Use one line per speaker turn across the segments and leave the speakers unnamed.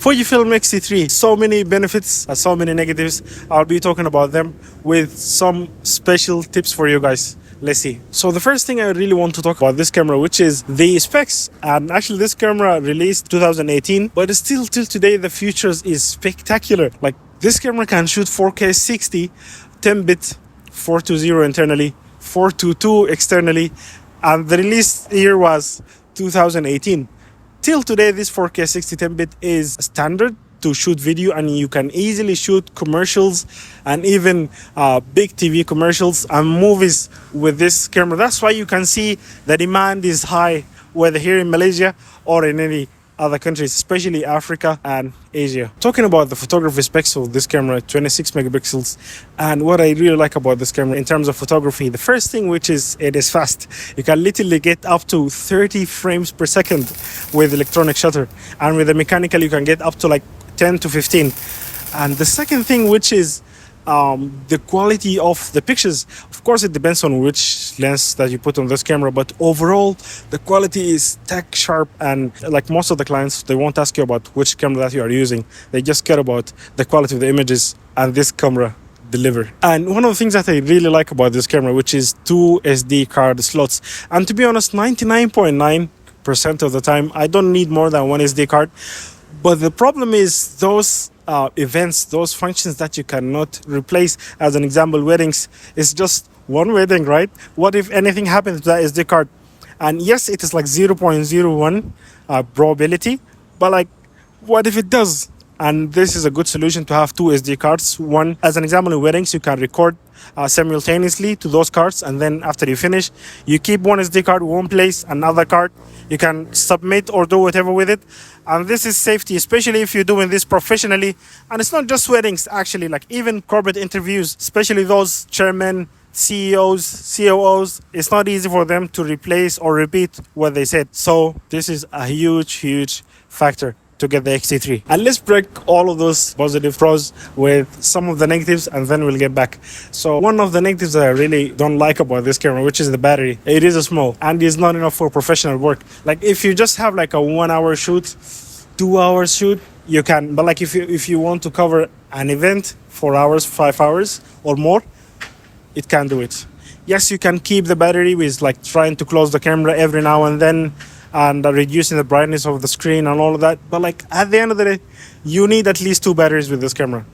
Fujifilm XT3, so many benefits, so many negatives. I'll be talking about them with some special tips for you guys. Let's see. So the first thing I really want to talk about this camera, which is the specs. And actually this camera released 2018, but still till today the features is spectacular. Like this camera can shoot 4K 60, 10-bit, 420 internally, 422 externally, and the release year was 2018. Till today, this 4K 60 10-bit is standard to shoot video, and you can easily shoot commercials and even big TV commercials and movies with this camera. That's why you can see the demand is high, whether here in Malaysia or in any other countries, especially Africa and Asia. Talking about the photography specs of this camera, 26 megapixels, and what I really like about this camera in terms of photography, the first thing which is it is fast. You can literally get up to 30 frames per second with electronic shutter, and with the mechanical you can get up to like 10 to 15. And the second thing which is the quality of the pictures. Of course it depends on which lens that you put on this camera, but overall the quality is tech sharp, and like most of the clients, they won't ask you about which camera that you are using. They just care about the quality of the images, and this camera deliver. And one of the things that I really like about this camera, which is 2 SD card slots, and to be honest 99.9% of the time I don't need more than one SD card. But the problem is those events, those functions that you cannot replace. As an example, weddings is just one wedding, right? What if anything happens to that SD card? And yes, it is like 0.01 probability, but like, what if it does? And this is a good solution to have 2 SD cards. One, as an example, in weddings, you can record simultaneously to those cards, and then after you finish, you keep one SD card one place, another card, you can submit or do whatever with it. And this is safety, especially if you're doing this professionally. And it's not just weddings, actually, like even corporate interviews, especially those chairmen, CEOs, COOs, it's not easy for them to replace or repeat what they said. So this is a huge factor to get the XT3. And let's break all of those positive pros with some of the negatives, and then we'll get back. So one of the negatives that I really don't like about this camera, which is the battery. It is small and it's not enough for professional work. Like if you just have like a 1 hour shoot, 2 hours shoot, you can. But like if you want to cover an event, 4 hours, 5 hours or more, it can do it. Yes, you can keep the battery with like trying to close the camera every now and then, and reducing the brightness of the screen and all of that. But like at the end of the day, you need at least 2 batteries with this camera.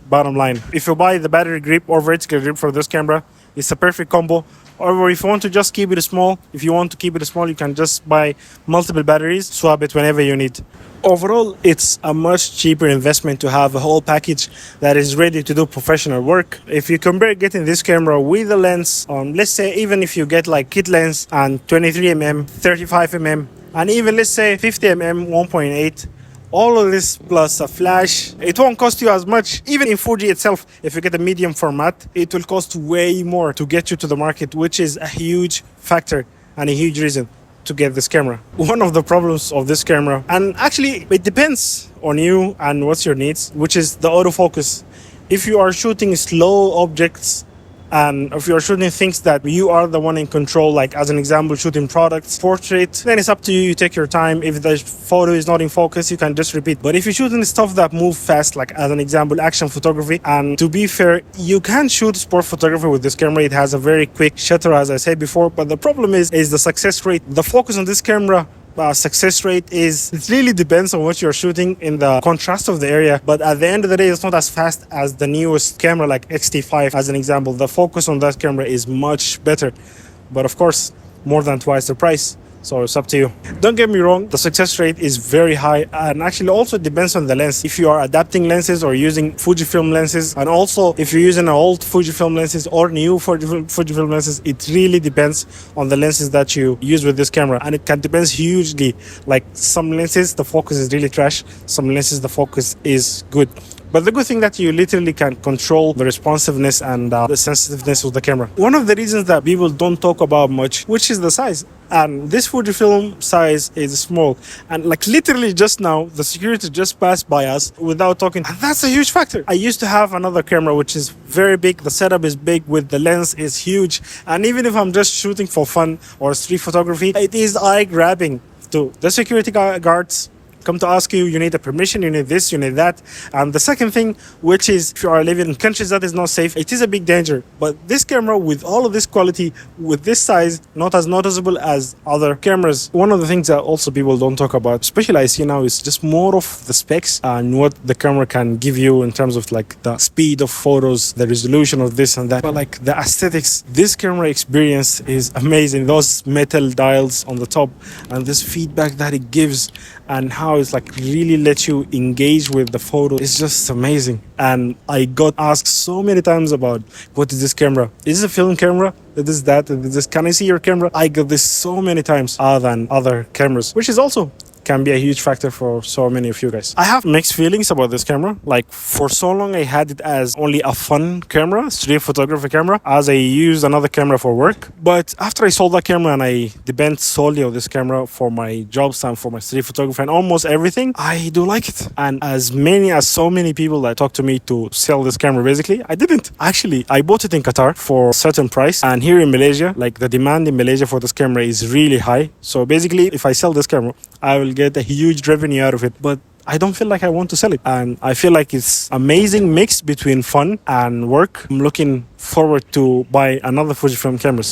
Bottom line, if you buy the battery grip or vertical grip for this camera, it's a perfect combo. Or if you want to just keep it small, you can just buy multiple batteries, swap it whenever you need. Overall, it's a much cheaper investment to have a whole package that is ready to do professional work. If you compare getting this camera with a lens, let's say even if you get like kit lens and 23mm, 35mm, and even let's say 50mm 1.8, all of this plus a flash, it won't cost you as much. Even in Fuji itself, if you get a medium format, it will cost way more to get you to the market, which is a huge factor and a huge reason to get this camera. One of the problems of this camera, and actually it depends on you and what's your needs, which is the autofocus. If you are shooting slow objects, and if you're shooting things that you are the one in control, like as an example, shooting products, portrait, then it's up to you. You take your time. If the photo is not in focus, you can just repeat. But if you're shooting stuff that move fast, like as an example, action photography, and to be fair, you can shoot sport photography with this camera. It has a very quick shutter, as I said before, but the problem is the success rate. The focus on this camera success rate it really depends on what you're shooting in the contrast of the area, but at the end of the day it's not as fast as the newest camera like XT5 as an example. The focus on that camera is much better, but of course more than twice the price. So it's up to you. Don't get me wrong, the success rate is very high, and actually also depends on the lens. If you are adapting lenses or using Fujifilm lenses, and also if you're using old Fujifilm lenses or new Fujifilm lenses, it really depends on the lenses that you use with this camera, and it can depend hugely. Like some lenses the focus is really trash, some lenses the focus is good. But the good thing that you literally can control the responsiveness and the sensitiveness of the camera. One of the reasons that people don't talk about much, which is the size. And this Fujifilm size is small. And like literally just now, the security just passed by us without talking. And that's a huge factor. I used to have another camera which is very big. The setup is big with the lens is huge. And even if I'm just shooting for fun or street photography, it is eye-grabbing too. The security guards come to ask you, you need a permission, you need this, you need that. And the second thing, which is if you are living in countries that is not safe, it is a big danger. But this camera with all of this quality, with this size, not as noticeable as other cameras. One of the things that also people don't talk about, especially I see now, is just more of the specs and what the camera can give you in terms of like the speed of photos, the resolution of this and that. But like the aesthetics, this camera experience is amazing. Those metal dials on the top and this feedback that it gives and how it's like really lets you engage with the photo is just amazing. And I got asked so many times about, what is this camera? Is it a film camera? Is that? Is this? Can I see your camera? I got this so many times other than other cameras, which is also can be a huge factor for so many of you guys. I have mixed feelings about this camera. Like for so long I had it as only a fun camera, street photography camera, as I used another camera for work. But after I sold that camera and I depend solely on this camera for my jobs and for my street photography and almost everything, I do like it. And so many people that talked to me to sell this camera, basically, I didn't. Actually, I bought it in Qatar for a certain price. And here in Malaysia, like the demand in Malaysia for this camera is really high. So basically, if I sell this camera, I will get a huge revenue out of it. But I don't feel like I want to sell it. And I feel like it's amazing mix between fun and work. I'm looking forward to buy another Fujifilm cameras.